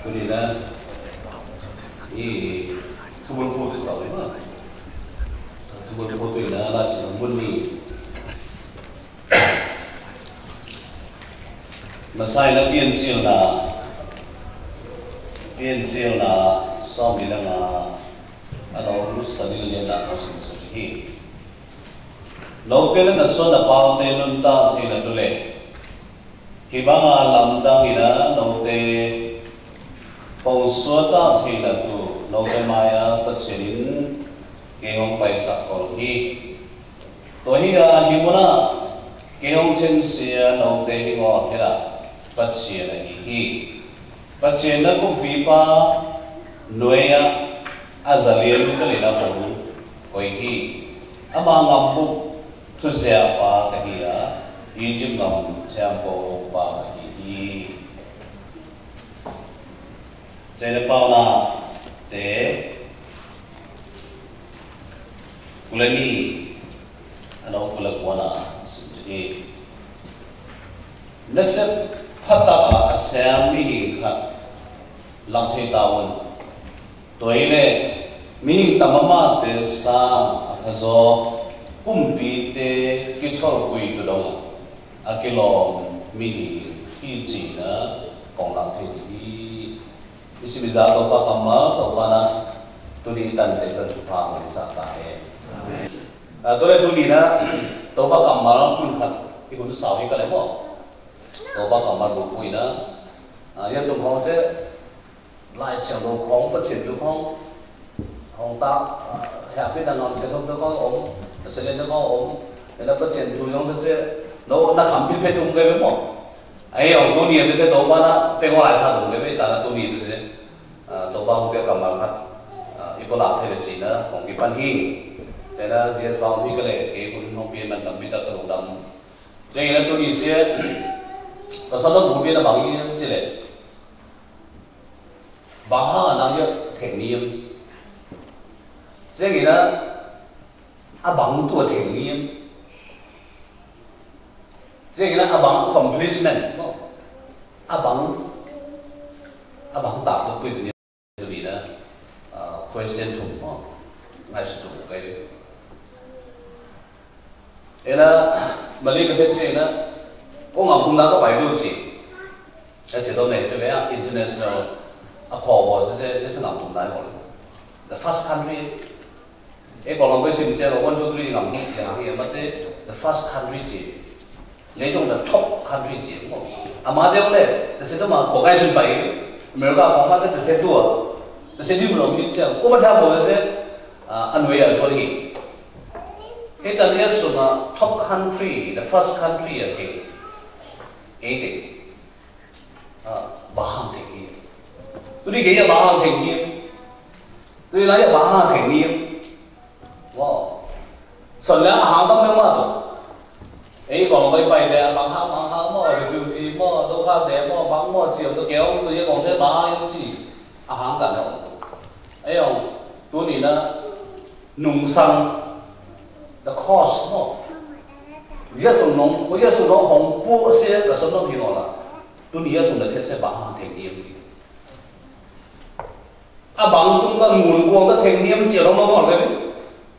Tuni na I tubul po ito tao na tubul po ito na alat siya muli masay na piensil na sa bilang ano sa nila na kasi sa dihi local na so na pao tayo ta sa ina tule hibang lamdang ina note pau suata sa ina tu note maya patsenin kehong paisa kol hi to hi himuna kehong chen sia note hi ngo hera patsia na hi patsia na ko bipa noya azaliel kalina ko koi hi ama ngampu susya pa kahiya ijim ngam champo pa kahi jene pauna te kulani ano kulagwana sinji nasab phata asami kha langthei tawon toile mi tamama te sa azo kumpi te kitol kui tu dong akilo mi hi chi na kong lang the di isi biza to pa kama to pa na tuli tan te tan tu pa ma sa ta he tore tuli na to pa kama kun khat ikun sa hi ka le mo to pa kama bu kui na ya sum hong se lai chang do khong pa chen du khong hong ta ya cái đàn ông sẽ không có ốm sẽ lên nó có ốm để nó phát triển tụi nó sẽ nó khám biết tung cái với một ấy ông tôi nhìn tôi sẽ tổ ba nó bên ngoài thằng đúng cái với ta tôi nhìn tôi sẽ tổ ba không biết cầm bằng hết ít có làm thế là chỉ nó còn cái ban hi để nó chỉ sau khi cái này cái cũng không biết mình làm biết ta cái đồng đầm cho nên tôi nhìn sẽ có sao đó cũng biết là bằng gì chứ này bằng hàng năng lượng thể nghiệm thế thì nó bằng tuổi thể nghiệm thế thì nó bằng accomplishment bằng đạt được cái gì vì nó question thủ ngay sự thủ cái thế là mà lý cái thế nó có ngọc không đã có bài điều gì cái sự đó này cái này international accord sẽ ngọc không đã có the first country còn làm cái gì chứ là 1, 2, 3 ngắm không thì mà thế the first country gì lấy trong là top country gì đúng không? Mà đây là thế đó mà có cái sự vậy America có mà thế đi một lần chứ có mà theo bộ thế anh nuôi ở chỗ gì cái cái này số mà top country the first country ở cái ấy ba hàng thế kia tôi đi cái gì ba hàng thế kia tôi lấy ba hàng thế kia wow sơn lẽ hàng tâm nhưng mà thôi ấy còn cái bài này bằng hàng mà refugee mà đâu khác để mà bằng mà chiều tôi kéo tôi còn thế ba cái gì hàng cả đâu ấy ông tôi nghĩ là nông sản the cost mà giờ dùng nông bây giờ dùng nông hồng bố xe cái số nông nhiều là tôi nghĩ là dùng để thế sẽ bằng hàng thành niệm gì bằng tung cái nguồn quang cái thành niệm chiều nó mà cái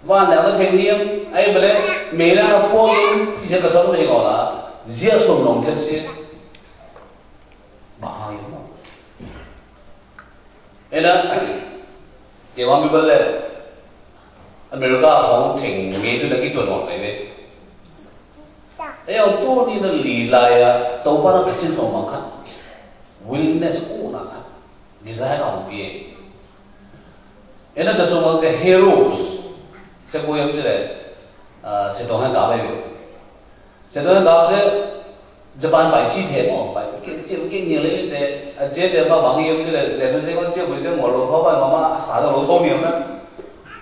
và là cái thành niệm ấy bây giờ mấy là quang chỉ cái số này gọi là giờ dùng nông thế sẽ bằng hàng mà ấy là cái quan bây giờ America không thành nghe tôi là cái chuẩn này vậy ấy ông tôi đi là lì lại tàu ba nó trên sông bằng khát willingness u na khát desire ông bie ấy là cái số cái heroes sẽ coi em thế này sẽ đồng hành cả vậy sẽ đồng hành cả sẽ Japan bài chi thế mà bài cái nhiều lấy để chế để mà bằng em thế này để tôi sẽ có chế bây giờ ngồi lỗ tháo bài mà xả ra lỗ tháo nhiều nữa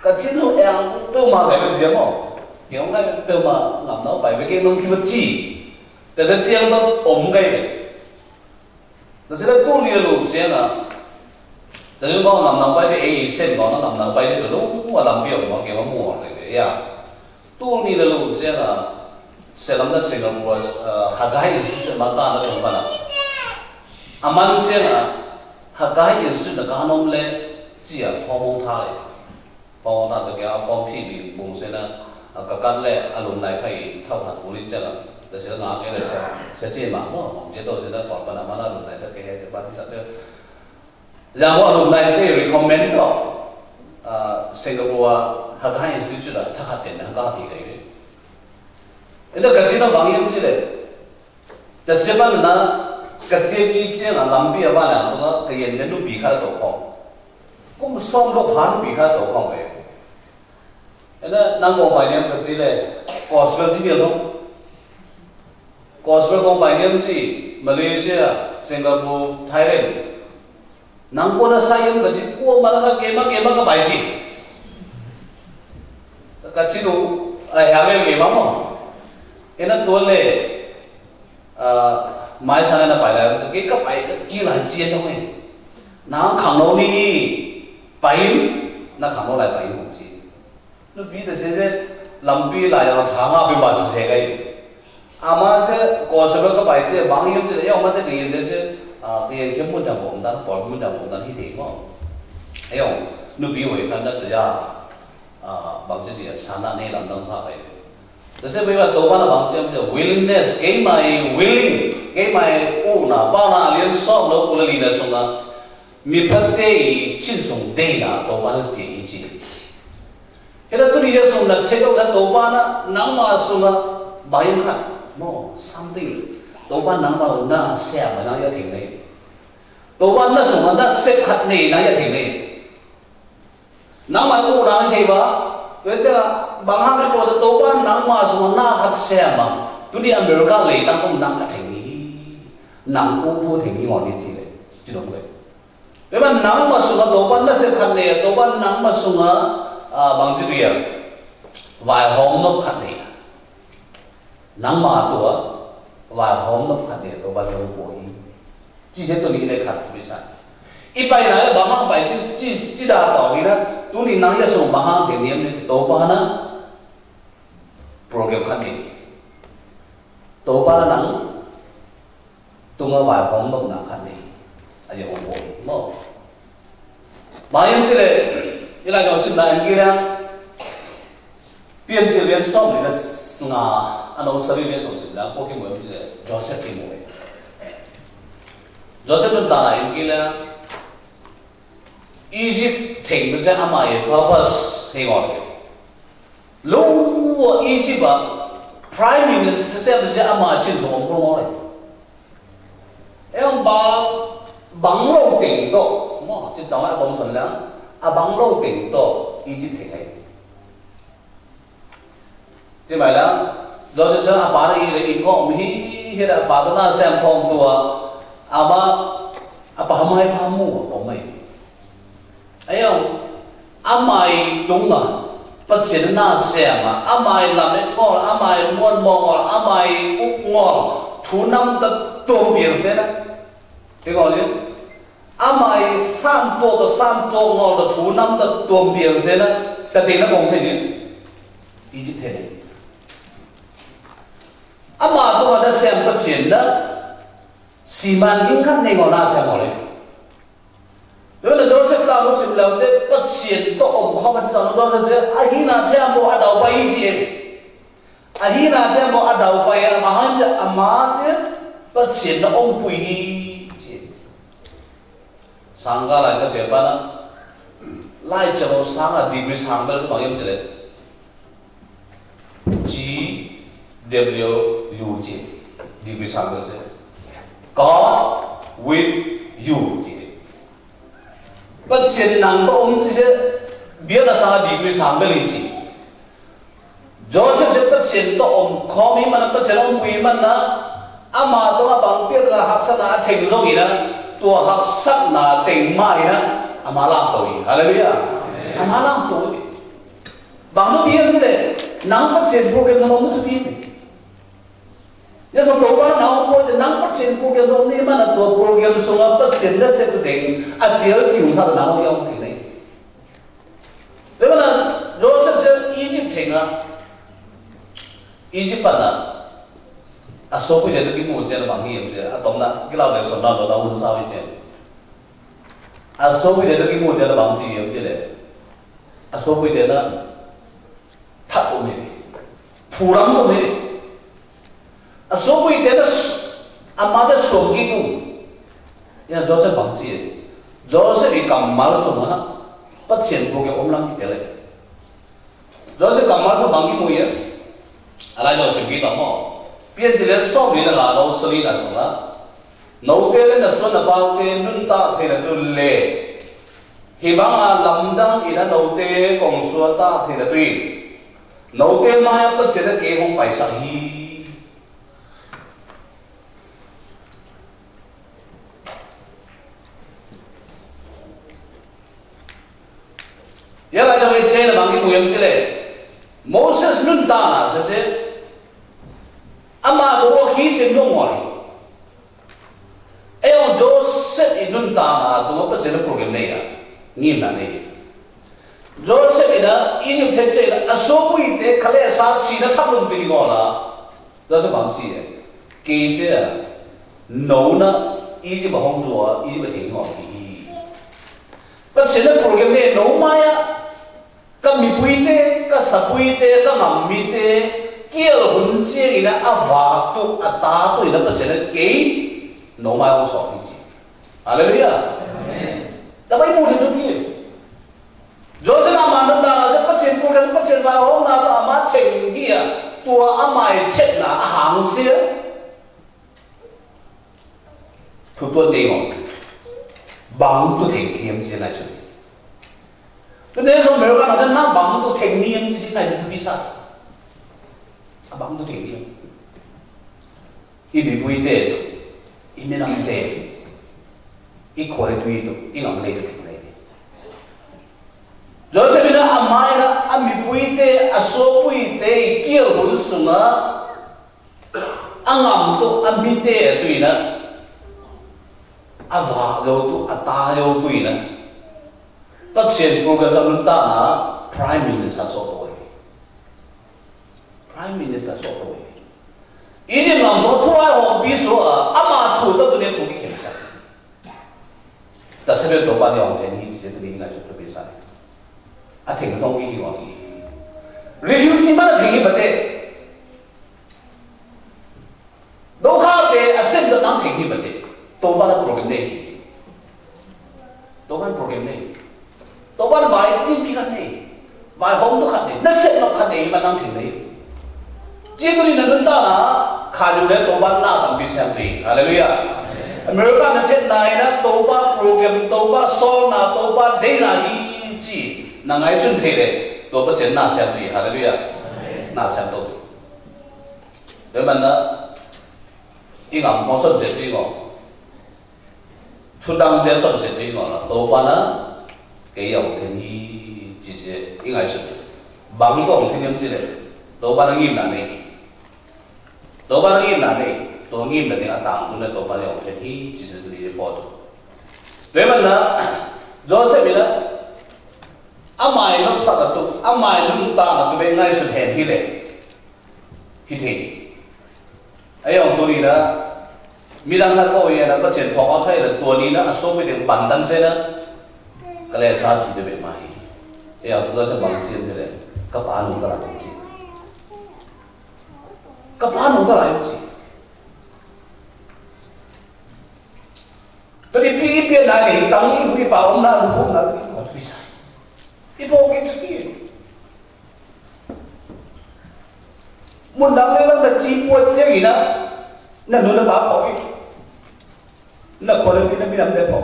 cái chiến lược em tôi mà phải cái gì mà kiểu cái tôi mà làm nó phải với cái nông nghiệp chi để nó chiang nó ổn cái này nó sẽ là tôi liền luôn xem là để chúng con làm bài thì ấy xem nó làm bài thì lúc mà làm việc mà kiểu mà mua cái à tôi liền luôn xem là sẽ làm được Singapore hagai institution mà ta nó không phải là aman xem là cái gì suy là cái nôm lệ chỉ là form thay form là cái form phi bị bùng sẽ là cái lệ alum này phải thao hạt của linh chắc làแต่เสร็จแล้วก็เลยเสียใจมากเนาะเจ้าตัวเสร็จแล้วตอนปัญหามันalum này tất cả hệจะปฏิเสธอย่างว่า alum này sẽ recommend ต่อสิงคโปร์cái institute là thắc hạt tiền là cái gì cái ini kerja tu bang yang cile, tapi mana kerja kerja na lambi apa na, tu na kerja ni lu bihar tu kong, kum som lu pan bihar tu kong le. Ini nang company kerja le, cosplay cile tu, cosplay company cile, Malaysia, Singapore, Thailand, nang pun saya yang kerja, ku malah kema ke baiji, kerja tu, ayam kema mo. Ina tuale mai sana na pai la ke ka pai ki la chia to me na khang lo ni pai na khang lo lai pai ho chi no bi de se lampi la ya tha nga bi ba se gai ama se ko se ka pai che bang yum che ya ma de ni de se ke che mun da bom da por mun da bom da hi de mo ayo no bi we kan da ya bang che dia sana ne lam dang sa pai Jadi bila toba na bangsa macam willingness, kay may willing, kay may una, pauna alien sok lo pula lina sunga, mipate chinsung day na toba na piiji. Kaya tu dia sunga, cakap na toba na nama sunga bayang kan, mo something, toba nama na siapa na ya tinggal, toba na sunga na sekat ni na ya tinggal, nama tu orang hebat. Jadi bangsa ni kalau toba nama semua nak hat siapa, tu di Amerika leh tanggung nak tinggi, nak upu tinggi orang ni cile, cuma tu. Memang nama semua toba nak sekat ni, toba nama semua bangsa dia, wajah hong nak kat ni, nama tu wajah hong nak kat ni, toba dia upu. Jadi tu ni leh kat bisa. Ipai na bahang pai tidak tahu ni tu ni nang ya so bahang ke niam ni topa na program kami topa na nang tunga wa hong dok na kami ayo hong mo bayang sile ila jo sim na ngi na pian sile so ni na nga ano sari ni so sim la ko ki mo sile Joseph ki mo Joseph ta na ngi la Egypt thing tu saya amai purpose tengok ni. Lalu Egypt Prime Minister saya tu saya amai cint semua orang. Yang banglo ting tu, mo cint tahu apa maksud dia? Banglo ting tu Egypt thing ni. Jadi macam, Joseph saya apa lagi ingkau mihi hira apa tu na saya form tu apa hamai pamu apa mai. Ayo, amai dunga, pasien na siapa, amai lamet ngol, amai muan mongol, amai ngol, tunang tu biar sana, tengok ni, amai santo ngol, tunang tu biar sana, tapi nak kong ni, Egypt ni, amai tu ada siapa pasien dah, siman ingkan nengol na siapa ni. Kalau Joseph tahu sebelum itu pasien tu kau macam mana Joseph akhirnya dia mau ada upaya je, akhirnya dia mau ada upaya mahanja amasnya pasien tu pergi je. Sangka lagi siapa na? Lai jauh sangka degree sangka sebagai macam ni. GWUJ degree sangka se. God with you je. Pasien nang tu je biar asal degree sambil ini. Joseph je pasien tu kami mana pasien pergi mana, ama tu abang biar lah hak sana tengok ina, tu hak sana tengma ina, amalam tu. Haleluya. Amalam tu. Bang biar je nang pasien program sama musuh biar. Ya sebab nang pun nang pasien program ni mana tu program semua pasien dah setting, ajar jiwa nang yang ini. Lepas Joseph je Egypt tengah, Egypt mana? Asal pun dia tu kimu je bang yang je, atau nak kita dah sonda dah unsa je. 啊，所谓的那个国家的房子有这嘞，啊，所谓的呢，他都没的，普朗都没的，啊，所谓的那阿妈的手机股，因为就是房子的，就是你干嘛了什么呢？把钱付给我们啷个嘞？就是干嘛是房子没的，啊，那就手机干嘛？变成了少年的拿到手里干什么？脑袋里的说的包的弄大起来就累，希望啊，南当伊那脑袋讲说大起来对，脑袋嘛要不起来给红白上去，原来就会这样的忙的不用之类，某些是弄大了，这些，阿妈我起先弄我哩。哎呦，就设一轮大啊，都不知道 program 内啊，你哪内？就设一个，已经贴这了，啊，说不一定，看来啥其他他们对我了，那是放弃的。其实啊，no 呢，已经不好做，已经不听我的。不现在 program 内 no 嘛呀，个米不一定，个啥不一定，个蛮米的，结婚这个呢，啊，法度啊，大对的不现在给。no 买我少一级，啊，对不对啊？那么一模一样的，就是那么能打，是不钱不能不钱买，我拿到阿妈钱币啊，多阿买钱呐，行些，不多内容，忙都挺天先来说，那时候没有干嘛，那忙都挺天先来去比赛，啊，忙都挺天，一米不一定。伊没那么大，伊可能对头，伊那么累就挺累的。若是别人阿妈呢，阿米不一定，阿说不一定，结婚什么，阿俺都阿米的对呢，阿娃又都阿大又对呢，到全部个咱们大拿 Prime Minister 所多的 ，Prime Minister 所多的。已经讲说，突然我比说阿妈出到这边土地很少，但是别多半2年，你直接对应该就特别少，啊，挺通的话，你有几万的便宜不得，楼下的啊，甚至能便宜不得，多半的 program 内，多半 program 内，多半买你比看内，买房都看内，那甚至看内一般能便宜。结果你能到哪？看住咧多巴那等比相对，哈利路亚。美国的这来呢，多巴 program 多巴 song 那多巴 day 那一季，那爱顺体咧，多巴真那相对，哈利路亚。那相对。你问呢？伊讲冇信息对我，出当的信息对我啦，多巴呢，佢又天意，只是应该是，忙講天點知咧，多巴能驗難你。多巴能驗難你，多驗難你阿當中咧多巴能用天意，只是你的報道。你問啦，做什麼呢？阿買弄啥個都，阿買弄大個都俾愛是偏起來，去聽。哎呦，多年啦，米當他講嘢啦，不前跑跑開了，多年啦，所謂的板凳些啦，個嚟殺雞都別買。哎呀，嗰隻網線嘅咧，個把弄得嚟唔知。个把弄得来不及，那你第一遍来你当你会把我们那路碰那个我比赛，一波给吹，我当那个几波这个呢，那弄得把跑去，那可能比那比他们在跑，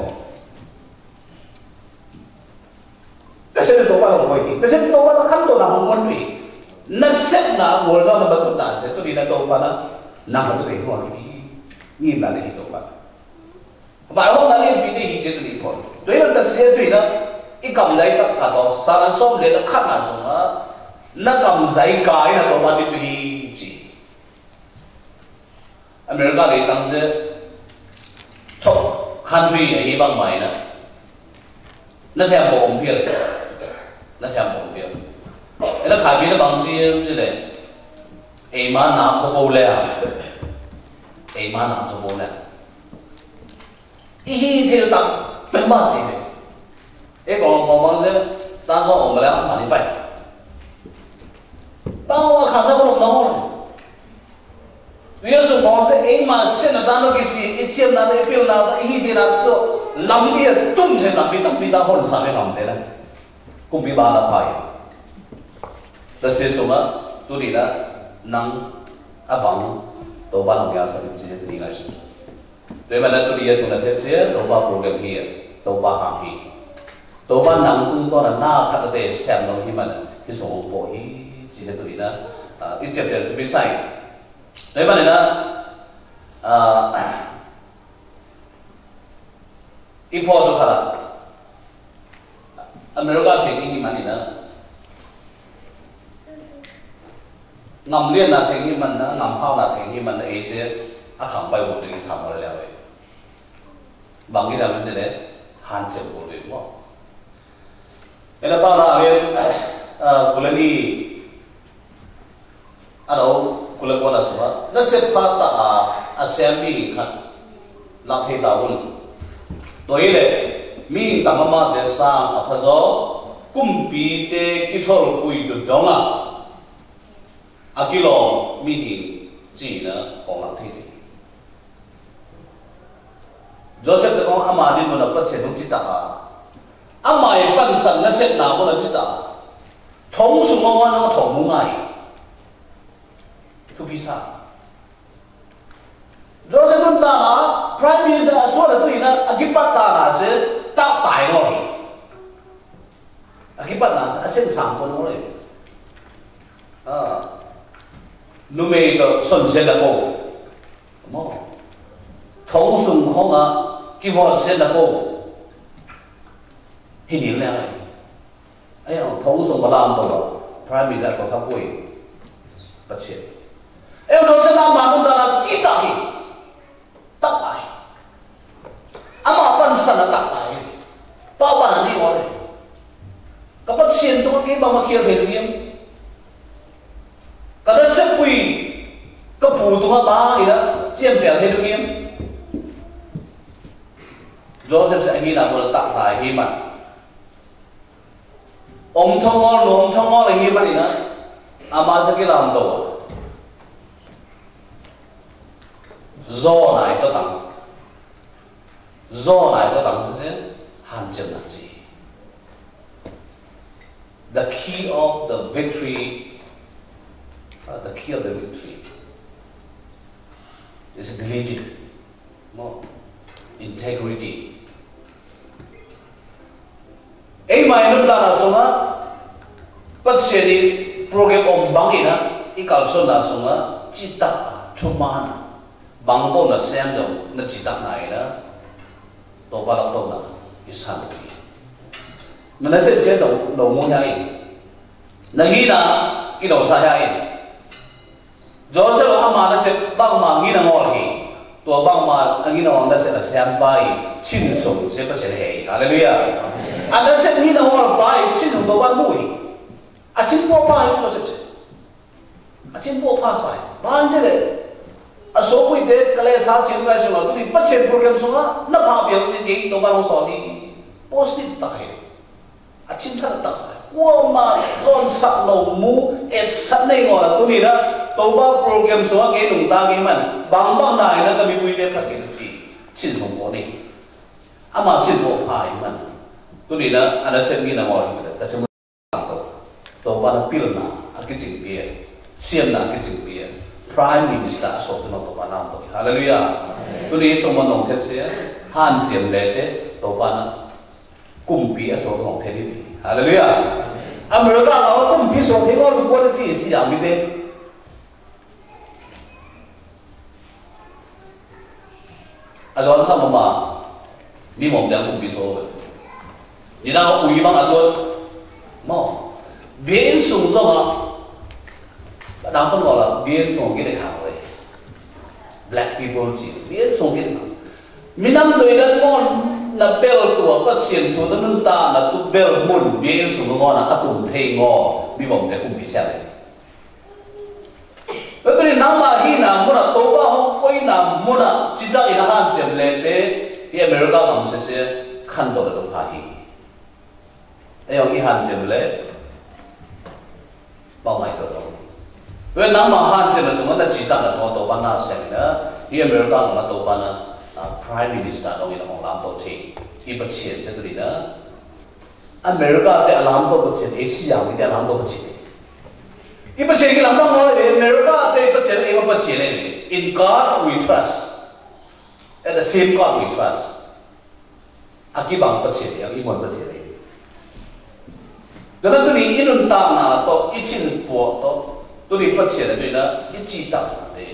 但是多半都不会，但是多半都看到那么稳定。那现在我让他们都打些，都你那多巴呢，那么都给我你那里多巴，买好那里比你以前的离谱，对了，那些对呢，一刚才他看到，当然说来的看那什么，那刚才改那多巴的对起，美国里当时从 country 也一般买呢，那天我们骗了，那天我们骗。那开篇的房子之类，哎妈拿着包了，哎妈拿着包了，一天当白马子的，一讲些，当时我们俩蛮礼拜，当我看上不弄了。有时讲些，哎嘛，现在当那个是一天那一表那一天那个南边冬天南边那好上面南边呢，公比巴那拍，那些什么都里了，能阿帮都把同样事情直接提来说，对吧？那都里也说那这些都把 program 去，都把行去，都把能更多的那看的相当起码呢，去说过去这些都里呢，一接着就比赛。对吧？你呢？一破就看了。美国这个伊曼你呢？暗恋那听伊曼呢，暗号那听伊曼的一些，行拜我这个参考了嘞。忘记咱们这里汉字不对么？因为到那边，古人的。Ano kula ko na suma nasip pata assembly kan lakhe taun toile mi tamama de sa aphazo kumpi te kithol pui tu donga akilo mi hi chi na kong lakhe ti Joseph de kong ama din mo na pat se dong chita ama e pan san nasip na mo na chita thong su mo wa no thong mu ngai tu bisa. Joseph pun tak prime minister suara tu ina akibat tak nak se tak tai lor. Akibat nak asyik sangkon lor. Nume itu sunset aku, mo. Thong sung khong keyboard set aku. Ini lah. Ayo thong sung balam tu prime minister sosok kui, pacet. Dosa nama mudara kita ni tak baik. Ama bangsa na tak baik. Papa ni orang. Kapat sian tu kita bawa kira beruang. Kada sepui kebutuhan bah ni lah, sian beruang. Joseph saya nak boleh tak baik himan. Om thongol himan ni lah. Ama sekilam tu. Do này tôi tặng thế hàn chân là gì? The key of the victory is diligence, integrity. Ấy mà nó là số mà bất sẽ đi program ông bằng gì đó, ý cáo số là số mà chỉ tập trung mà bang pun na sem do na citak nai na to balak to na isan tu. Mana se do mo nyai. Na hina kilo sayai. Joseph ama na se bang ma ngina ngol hi. To bang ma ngina ngol na se sem bai chin song se pa se hei. Hallelujah. Ada se ngina ngol bai chin song do ban mu hi. A chin po bai ko se. A chin po pa sai. Ban de số quý thế cái lẽ sao chịu cái số đó thì bắt chuyện program số đó nó phá biểu trên cái đồ bao số thì positive tại chính thật là sai qua mà con sẵn đầu mũ et sẵn này ngồi là tôi nghĩ đó đồ bao program số cái đồng ta cái mình bằng này nó cái quý thế là cái gì xin sống có này mà xin bộ phải mình tôi nghĩ đó anh đã xem như là ngồi cái xem đồ bao nó biểu nào cái chữ bia xem là cái chữ bia Prime Minister so tu nak topan nam tu. Hallelujah. Tu ni semua nong tersia han jem lete topan kumpi so tu nong terdi. Hallelujah. Amerika kalau kumpi so tu kalau buat sih si yang bide. Aduan sama mama, ni mau dia kumpi so. Ni dah ui bang aduan, mau bien sung sama. Đang sống gọi là biến số cái này hảo vậy, black people chỉ biến số cái nào, mình năm tuổi đã con là bel tuổi bắt xiên số nó nâng ta là tụ bel mồn biến số nó ngon là các tụm thề ngò, bị vòng để cùng bị xe này. Vậy thì năm mà khi nào muốn là tổ ba học quay nào muốn là chỉ ta đi là han chém lên thế, cái America làm sẽ khăn đồ là đồ phá hi, ai ông ihan chim lệ bao mai đó vì nắm mà han chim là tụi nó chỉ tặng là tụi ban na xem nữa hi America mà tụi ban na Prime Minister ông ấy ông làm tổ chức khi bắt chuyện cho tụi nó America thì làm tổ chức Asia thì làm tổ chức khi bắt chuyện cái làm đó nói America thì bắt chuyện anh bắt chuyện này in God we trust at the same God we trust aki bang bắt chuyện anh imun bắt chuyện này cho nên tụi mình in ta na to ít chín bộ to tụi mình bắt chuyện này là ít chỉ tặng để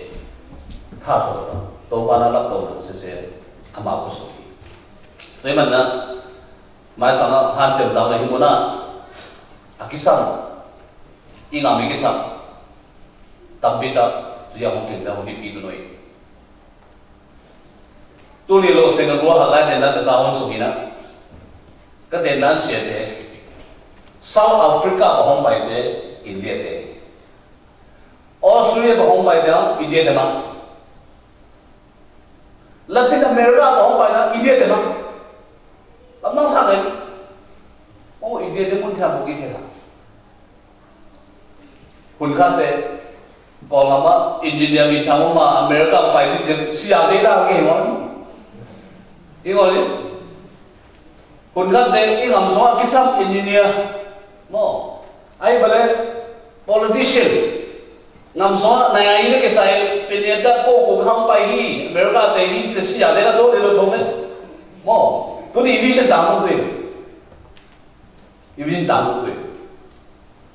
tha số đó tụi ban na lập tổ chức ama ko so toy man na mai sang na han chem da hi mona akisam inga mi kisam tambita ya ho kin da ho pi tu noi tu ni lo se ga ro ha la de na da hon so hina ka de nan se de South Africa ba hong bai de India de Australia ba hong bai de India de ma Latin America có không phải là India thế nào? Làm sao sang đấy? India thì muốn theo một cái thế nào? Hun khác đấy, còn làm á India mình thằng mà America phải thì siêu đấy là cái món, cái gọi gì? Hun khác đấy, cái làm sao cái sắp India, no, ai bảo là politician ngam so na ai le ke sai peneta ko kham pai hi America te hi se sia de la so de lo thong ne mo to ni vision da mo de vision da mo de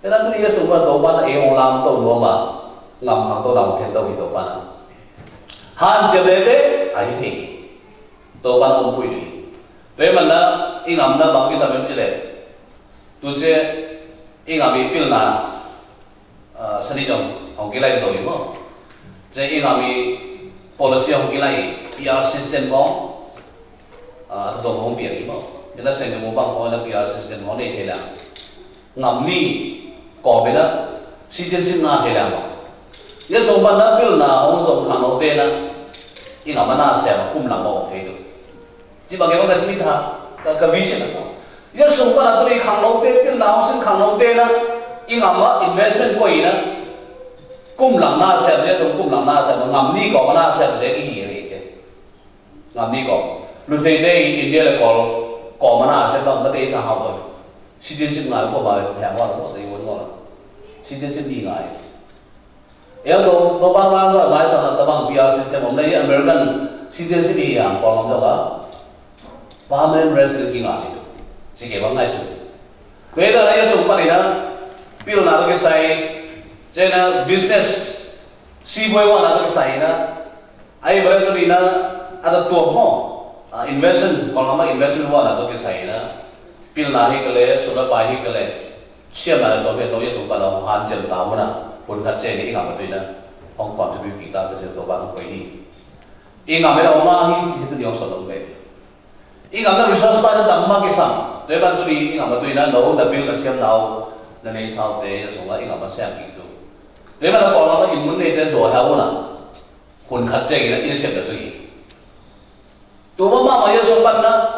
te la to ni so ba to ba na e on lam to lo ma ngam hang to lam the to hi to ba na han che de ai thi to ba no pui ni ve man na i ngam na bang ki sa ben che le tu se i ngam bi pil na sani dong ông cái này đổi mà, thế anh làm gì policy ông cái này PR system bóng, đồng không biết gì mà, nên là xem cái mô bằng là PR system bóng này thế nào, ngắm ni có bên đó, citizenship na thế nào mà, nếu số ban đó bill na ông dùng hàng đầu tiên na, anh làm na xem cũng làm bao thế được, chỉ bằng cái ông cái mình thà cái vision là, nếu số ban đó tôi hàng đầu tiên bill na ông xin hàng đầu tiên na, anh làm investment quay na cũng làm na xem đấy, cũng làm na xem, ngắm ni có na xem đấy cái gì vậy chứ, ngắm ni có, lúc xây đây India là có na xem đó, nó để sao học rồi, citizenship ngài có bài hẹn qua đó, thì muốn nói, citizenship đi ngài, em đâu bao rồi, mai sau đó bằng PR system, hôm nay American citizenship đi hàng, còn làm sao cả, permanent resident đi ngài chứ, chỉ cái bằng ngay số, bây giờ này số bao nhiêu đó, bill nào cái sai cho nên business si boy wa na sai na ai bare to ina ada to mo investment còn mà investment wa na to sai na pil na hi kale solar pa hi kale sia na to ke to yesu pa no han jem ta mo na pun khat che ni ngam to ina ong contribute ki ta se to ba ko hi i ngam me ma hi chi se to yong so lo be i ngam na resource pa na tam ma ki sam le ban to ri i ngam to ina no na bill ka chem nào na nei sao te so la i ngam ma sa ki nếu mà nó còn nó in muốn lên rồi hao na, hồn khát chơi nó in xem được cái gì, tụi mà giờ sống ban na,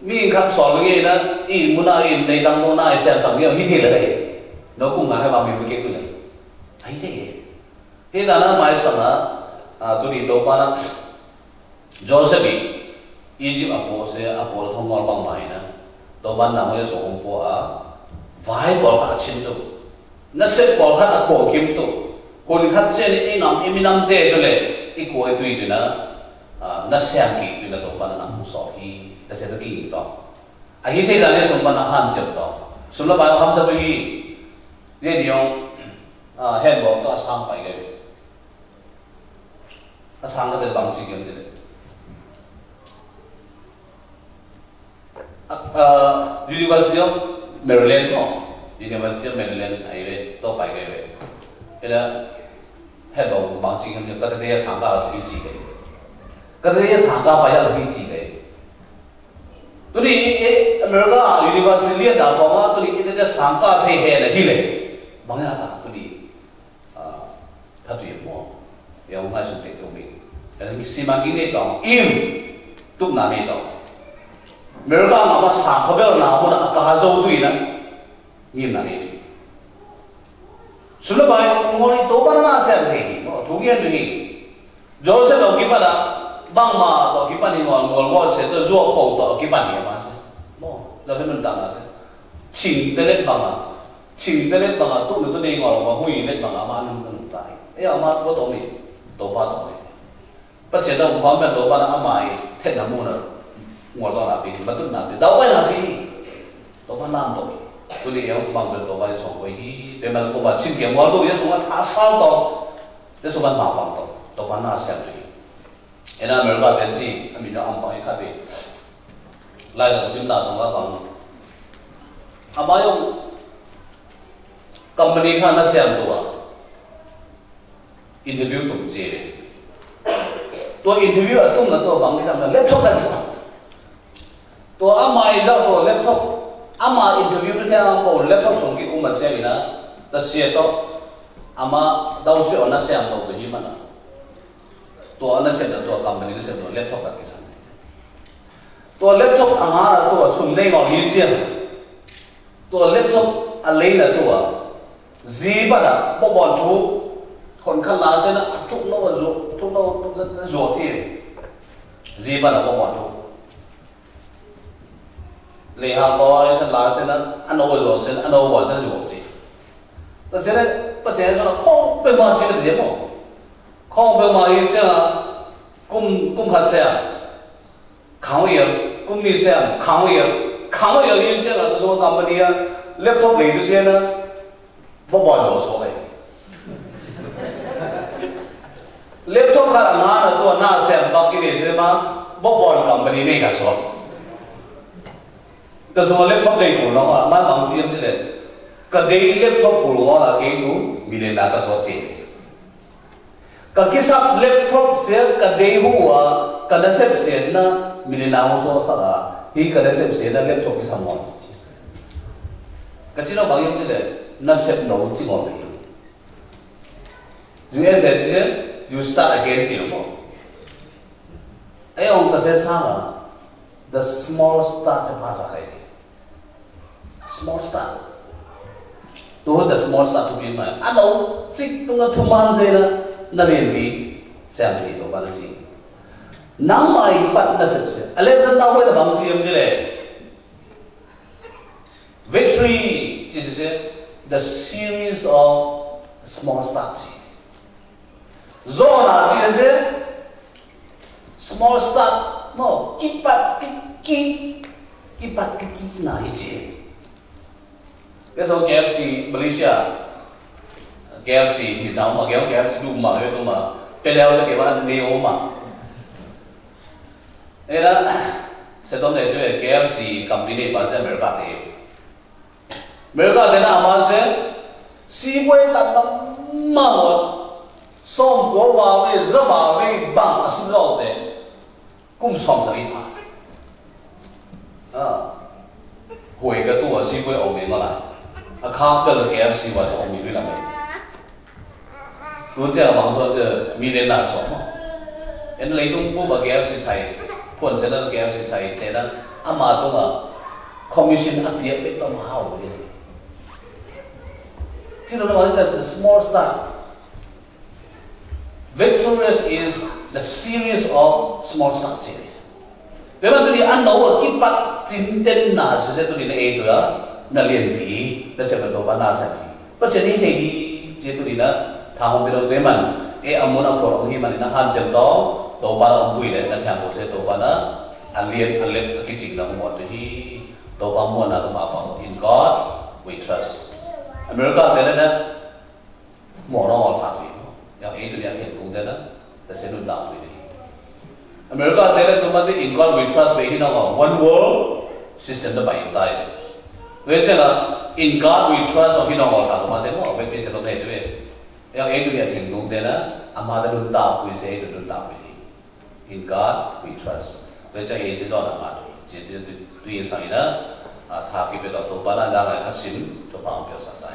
mình khát sỏi cái gì na, in muốn na in này đăng nó na xem thằng kia hít hết đấy, nó cũng ngã cái bao mình cái này, thấy thế, thế là nó mai sang na, tụi đi đâu ban na, Joseph Egypt Apple thông ngon bằng mày na, đâu ban nào giờ sống không có vài bỏ cả chín đâu. Nó sẽ bỏ khát là khổ kiếm tụ, còn khát trên những ngắm im năm tê thôi lệ, ít của tùy tùy nó xem kỹ tùy nó tổng ban nằm sọ khi nó sẽ được kỹ đó, hi thế là nên tổng ban nó ham chậm đó, số là bài ham chậm đi, nên điều hẹn bỏ nó sang phải cái, nó sang cái bằng chỉ kiếm thế University of Maryland đó. University of Maryland ai về to phải cái về, cái đó hết bộ bằng chính cái cái đấy sáng tạo là cái gì đấy, cái đấy sáng tạo phải là cái gì đấy, tôi đi America University đã có mà tôi đi cái đấy sáng tạo thì hệ là gì đấy, bằng nhà ta tôi đi phát triển mua, yêu ngay xuống tiền của mình, cái xi măng kinh tế đó im, tụng nào này đó, America ngama sa khabel na mo na ka zo tu ina yin na ni sula bai ngori to ban na sa ni no thu gen ni jo se do ki pa da bang ma to ki pa ni ngol se to zo po to ki pa ni ma sa mo la ke nun ta na ching te let bang tu nu to ni ngol ma hui let bang ma nun ta ai ma ko to mi to pa to pa che da ko ma to pa na mai the na mo na ngồi đó là vì mà tôi làm thì đâu phải là gì đâu phải làm đâu tôi đi học bằng được đâu phải sống với để mà cô bảo xin kiếm ngồi tôi sẽ sống thà sao đâu để sống bằng bằng đâu phải là xem gì em là người ta bên gì mình nó ăn bằng cái gì lại là xin ta sống bằng mà yung company khác nó xem tôi interview tụng gì tôi interview ở trong là tôi bằng cái gì là laptop là cái gì to ama iza to laptop ama interview ni kaya ko laptop song ki umma che ina ta sia to ama daw se ona se am to hi mana to ana se na to company ni se no laptop ka kisan to laptop anga to sum nei ngo hi che to laptop a lei na to zi ba da bo bon chu kon khan la se na thuk no zo ti zi ba da bo bon chu lấy hàng có ai thân lá xem ăn ô rồi xem ăn ô vào xem rồi gì, ta xem đấy, ta xem cho nó không bên ngoài chỉ là gì mà, không bên ngoài chỉ là cung khát xem, kháng yếu, cung đi xem, kháng yếu như thế là số company laptop lấy được xem đó, bao rồi số này, laptop cả ngã là tôi na xem bao cái gì xem mà bao company này cả số cái số laptop này của nó mà bằng phim thế này, cái đấy laptop của nó là cái thứ mình là cái số gì, cái sắp laptop sẽ cái đấy hùa cái đó xếp sẽ na mình là một số sao thì cái đó xếp sẽ là laptop cái sao ngon, cái gì nó bằng phim thế này, nó xếp nấu chỉ ngon này, you exit you start again chỉ đúng không? Ấy ông ta sẽ sao là the small start sẽ phá ra cái small start to the small start to be my ano chik tung na thuman se na len bi sam ti to ba ji nam mai pat na se alexander ho da bang ji am je le victory is the series of small starts zona ji se small start no kipat ki na hi ji. Cái số KFC Malaysia, KFC Việt Nam mà kéo KFC đúng mà cái mà cái leo cái bạn neo mà, thế đó sẽ tóm lại cái KFC company bản thân America này, America thế nào mà sẽ si quay tận tâm mà xong của vào cái rất vào cái bằng ở xuống đầu đấy cũng xong rồi hồi cái tuổi si quay ổn định lại à khác cái là KFC và cho mình làm vậy, tôi chỉ là bằng số cái million là số mà, em lấy đúng bộ cái KFC xài, phần sẽ là KFC xài thế đó, mà tôi mà commission áp dụng biết là mà hao cái gì, chỉ là nói là the small start, victorious is the series of small starts. Vậy mà tôi đi ăn nấu ở cái bát chín tên nào sẽ tôi đi là ấy nữa. Na liền bí, na sẽ phải tổ ban na sẽ đi. Bất sẽ đi thì chỉ tôi đi na thằng ông bị đầu tiên mình, ông muốn ông phổ ông hi mình na ham chấm đó, tổ ban ông quỳ đấy, na thằng ông sẽ tổ ban na, anh liền cái chuyện đó ông thì tổ ban muốn là tổ ban bảo in God we trust. America thế đó, mua nó ngon thật vậy, yang ấy tôi đi ăn hiện cũng thế đó, ta sẽ luôn làm vậy. America thế đó, tôi nói in God we trust vậy thì nó ngon, one world system đó bảy tay. Vậy chứ là in God we trust ở khi nào họ thằng mà thế mà vậy thì sẽ không thể thế. Yang ấy tôi nhận thành đúng thế đó, mà ta đun tao tôi sẽ đun tao vậy. In God we trust. Vậy chứ ấy sẽ đó là mà chỉ tôi sang đó, thà cái việc đó tôi bắt ra lại phát sinh tôi bảo biết sao.